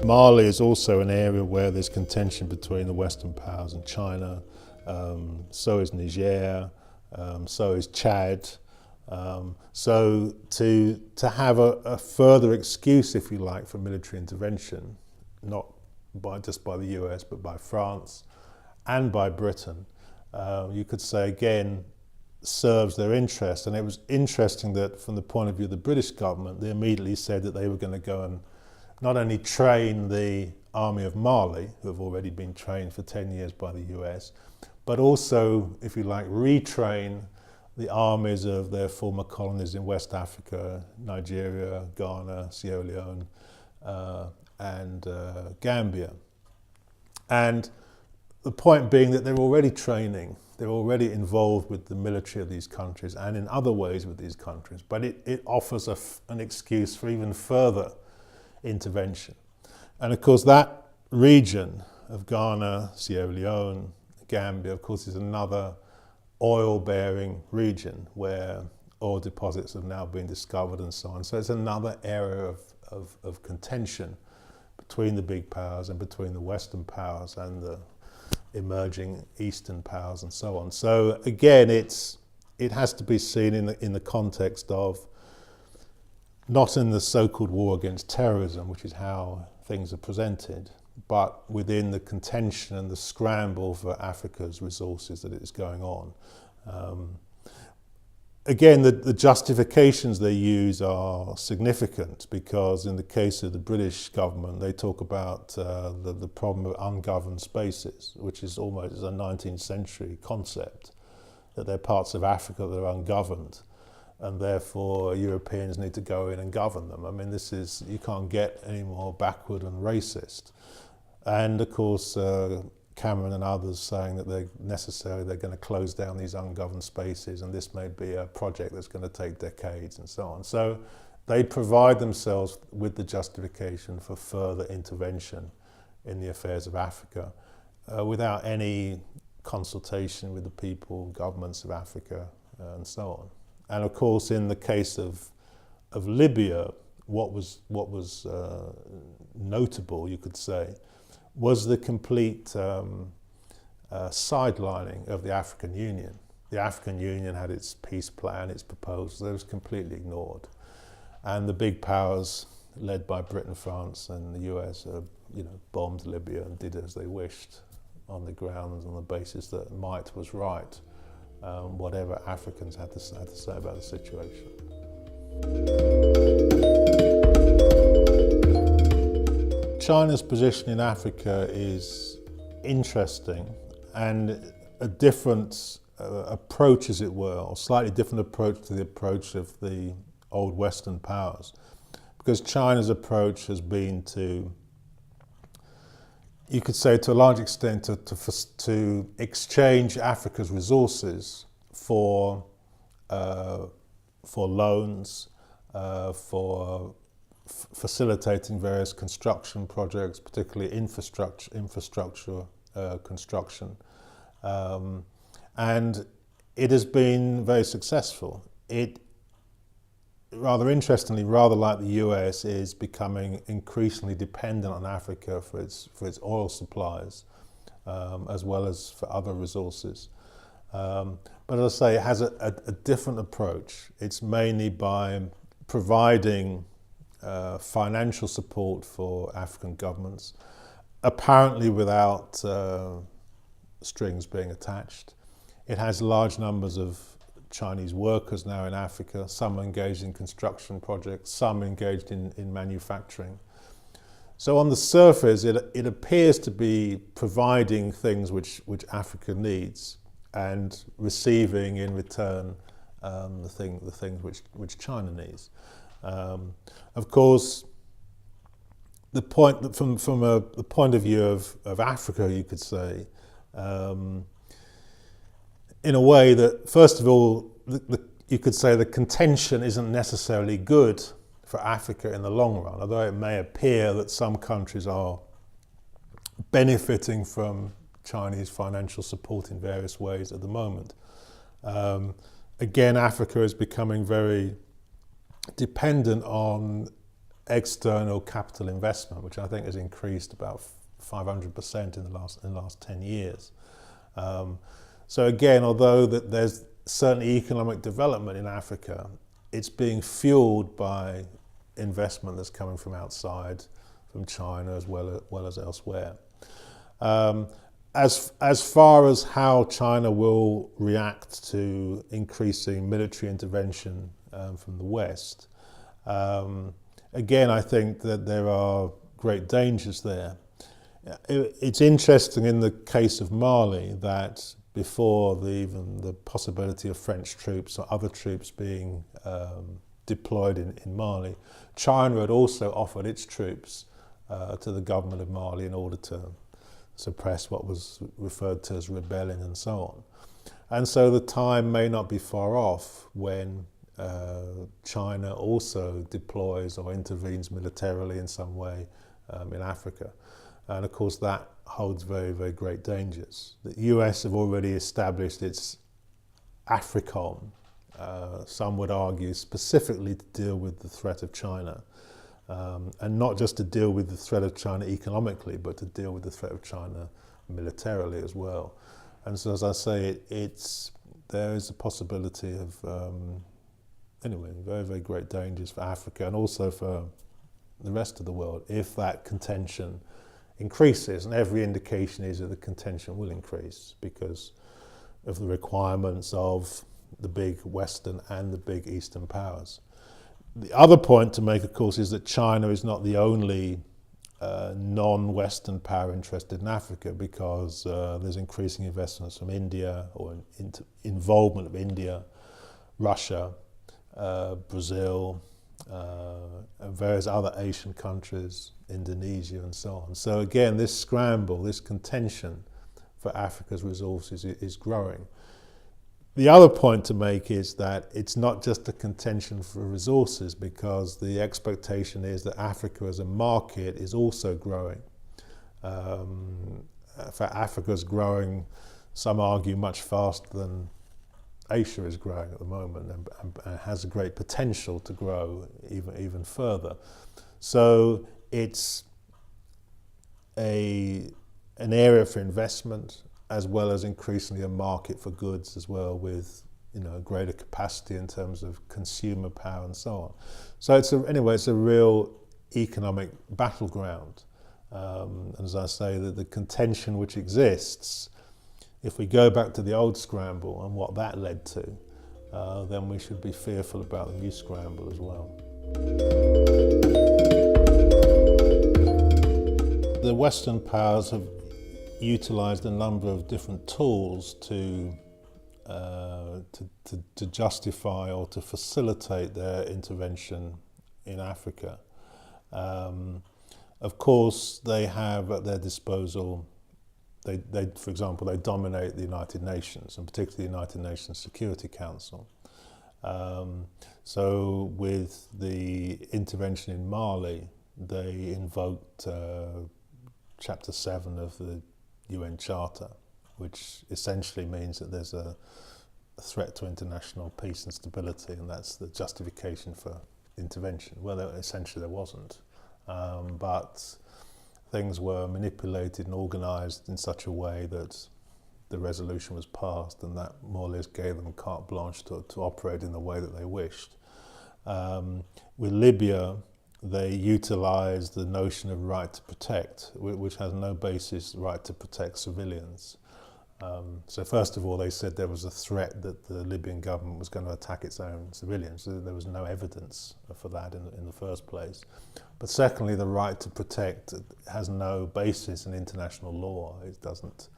Mali is also an area where there's contention between the Western powers and China. So is Niger, so is Chad. So to have a further excuse, if you like, for military intervention, not just by the US, but by France and by Britain, you could say again, serves their interest. And it was interesting that from the point of view of the British government, they immediately said that they were going to go and not only train the army of Mali, who have already been trained for 10 years by the US, but also, if you like, retrain the armies of their former colonies in West Africa, Nigeria, Ghana, Sierra Leone, and Gambia. And the point being that they're already training, they're already involved with the military of these countries and in other ways with these countries, but it offers an excuse for even further intervention. And of course that region of Ghana, Sierra Leone, Gambia, of course, is another oil-bearing region where oil deposits have now been discovered and so on. So it's another area of contention between the big powers and between the Western powers and the emerging Eastern powers and so on. So again, it has to be seen in the context of not in the so-called war against terrorism, which is how things are presented, but within the contention and the scramble for Africa's resources that is going on. Again, the justifications they use are significant because in the case of the British government, they talk about the problem of ungoverned spaces, which is almost a 19th century concept, that there are parts of Africa that are ungoverned, and therefore Europeans need to go in and govern them. I mean, you can't get any more backward and racist. And of course, Cameron and others saying that they're going to close down these ungoverned spaces, and this may be a project that's going to take decades and so on. So they provide themselves with the justification for further intervention in the affairs of Africa without any consultation with the people, governments of Africa, and so on. And of course, in the case of Libya, what was notable, you could say, was the complete sidelining of the African Union. The African Union had its peace plan, its proposals, it was completely ignored. And the big powers, led by Britain, France and the US, bombed Libya and did as they wished on the grounds, on the basis that might was right, whatever Africans had to say about the situation. China's position in Africa is interesting, and a different approach, as it were, or slightly different approach to the approach of the old Western powers. Because China's approach has been to, you could say to a large extent, to exchange Africa's resources for loans, for facilitating various construction projects, particularly infrastructure construction. And it has been very successful. It, rather interestingly, rather like the US, is becoming increasingly dependent on Africa for its oil supplies, as well as for other resources. But as I say, it has a different approach. It's mainly by providing financial support for African governments, apparently without strings being attached. It has large numbers of Chinese workers now in Africa, some engaged in construction projects, some engaged in manufacturing. So on the surface, it appears to be providing things which Africa needs and receiving in return the things which China needs. Of course, the point from the point of view of Africa, you could say, in a way that, first of all, you could say the contention isn't necessarily good for Africa in the long run, although it may appear that some countries are benefiting from Chinese financial support in various ways at the moment. Again, Africa is becoming very dependent on external capital investment, which I think has increased about 500% in the last 10 years. So again, although that there's certainly economic development in Africa, it's being fueled by investment that's coming from outside, from China as well as elsewhere. As far as how China will react to increasing military intervention from the West, again, I think that there are great dangers there. It's interesting in the case of Mali that before even the possibility of French troops or other troops being deployed in Mali, China had also offered its troops to the government of Mali in order to suppress what was referred to as rebellion and so on. And so the time may not be far off when China also deploys or intervenes militarily in some way in Africa. And of course that holds very, very great dangers. The US have already established its AFRICOM, some would argue specifically to deal with the threat of China. And not just to deal with the threat of China economically, but to deal with the threat of China militarily as well. And so, as I say, there is a possibility of, anyway, very, very great dangers for Africa and also for the rest of the world if that contention increases. And every indication is that the contention will increase because of the requirements of the big Western and the big Eastern powers. The other point to make, of course, is that China is not the only non-Western power interested in Africa because there's increasing investments from India or involvement of India, Russia, Brazil, and various other Asian countries, Indonesia and so on. So again, this scramble, this contention for Africa's resources is growing. The other point to make is that it's not just a contention for resources because the expectation is that Africa as a market is also growing. Africa is growing, some argue, much faster than Asia is growing at the moment and has a great potential to grow even further. So it's an area for investment, as well as increasingly a market for goods as well, with greater capacity in terms of consumer power and so on. So it's a real economic battleground. And as I say, the contention which exists, if we go back to the old scramble and what that led to, then we should be fearful about the new scramble as well. The Western powers have utilised a number of different tools to justify or to facilitate their intervention in Africa. Of course, they have at their disposal, for example, they dominate the United Nations, and particularly the United Nations Security Council. So with the intervention in Mali, they invoked Chapter 7 of the UN Charter, which essentially means that there's a threat to international peace and stability, and that's the justification for intervention. Well, essentially there wasn't, but things were manipulated and organised in such a way that the resolution was passed, and that more or less gave them carte blanche to operate in the way that they wished. With Libya, they utilised the notion of right to protect, which has no basis, right to protect civilians. So first of all, they said there was a threat that the Libyan government was going to attack its own civilians. So there was no evidence for that in the first place. But secondly, the right to protect has no basis in international law. It doesn't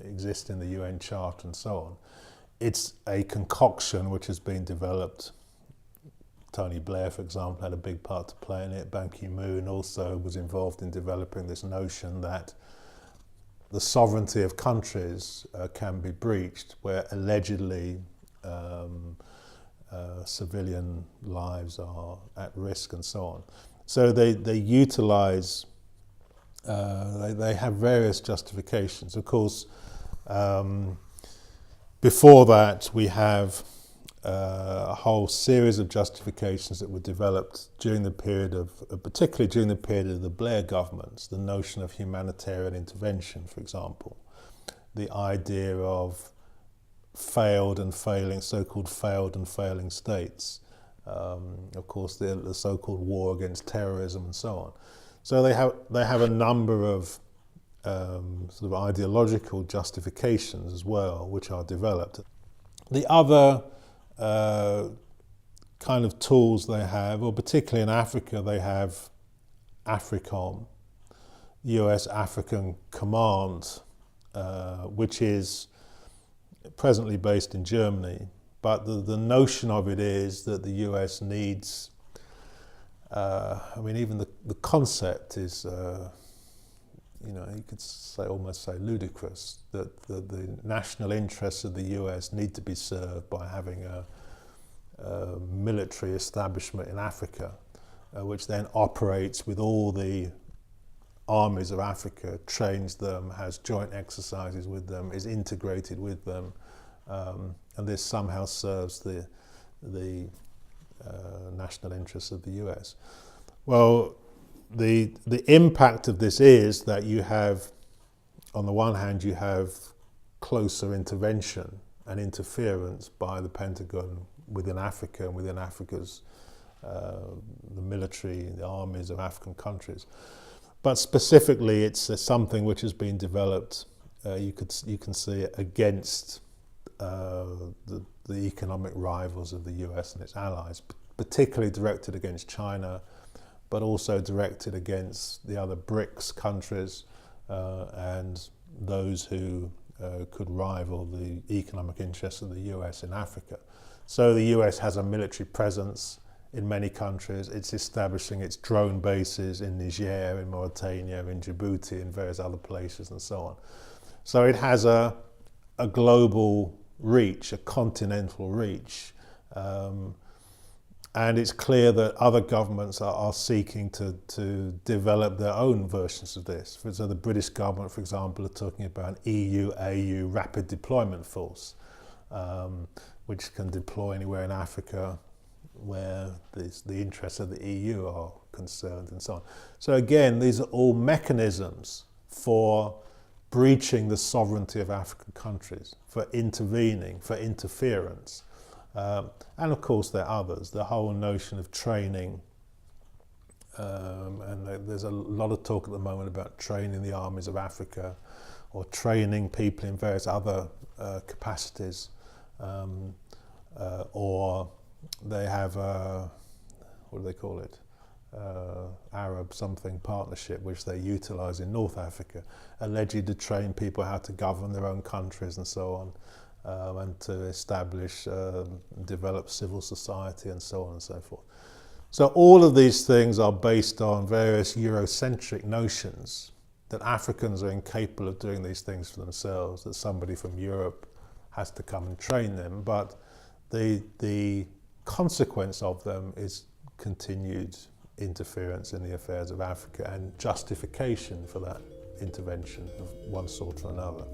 exist in the UN Charter and so on. It's a concoction which has been developed. Tony Blair, for example, had a big part to play in it. Ban Ki-moon also was involved in developing this notion that the sovereignty of countries can be breached where allegedly civilian lives are at risk and so on. So they utilise, they have various justifications. Of course, before that we have a whole series of justifications that were developed during the period of, particularly during the period of the Blair governments, the notion of humanitarian intervention, for example, the idea of failed and failing, so-called failed and failing states, of course the so-called war against terrorism and so on. So they have a number of sort of ideological justifications as well, which are developed. The other kind of tools they have, or particularly in Africa, they have AFRICOM, US African Command, which is presently based in Germany. But the notion of it is that the US needs, even the concept is, you could almost say ludicrous, that the national interests of the US need to be served by having a military establishment in Africa, which then operates with all the armies of Africa, trains them, has joint exercises with them, is integrated with them, and this somehow serves the national interests of the US. Well, the impact of this is that you have, on the one hand, you have closer intervention and interference by the Pentagon within Africa and within Africa's the military, the armies of African countries. But specifically, it's something which has been developed. You can see it against the economic rivals of the US and its allies, particularly directed against China, but also directed against the other BRICS countries and those who could rival the economic interests of the US in Africa. So the US has a military presence in many countries. It's establishing its drone bases in Niger, in Mauritania, in Djibouti, in various other places and so on. So it has a global reach, a continental reach. And it's clear that other governments are seeking to develop their own versions of this. So the British government, for example, are talking about an EU-AU rapid deployment force, which can deploy anywhere in Africa where the interests of the EU are concerned and so on. So again, these are all mechanisms for breaching the sovereignty of African countries, for intervening, for interference. And of course there are others, the whole notion of training, and there's a lot of talk at the moment about training the armies of Africa or training people in various other capacities, or they have what do they call it, Arab something partnership, which they utilise in North Africa, allegedly to train people how to govern their own countries and so on. And to establish, develop civil society and so on and so forth. So all of these things are based on various Eurocentric notions that Africans are incapable of doing these things for themselves, that somebody from Europe has to come and train them, but the consequence of them is continued interference in the affairs of Africa and justification for that intervention of one sort or another.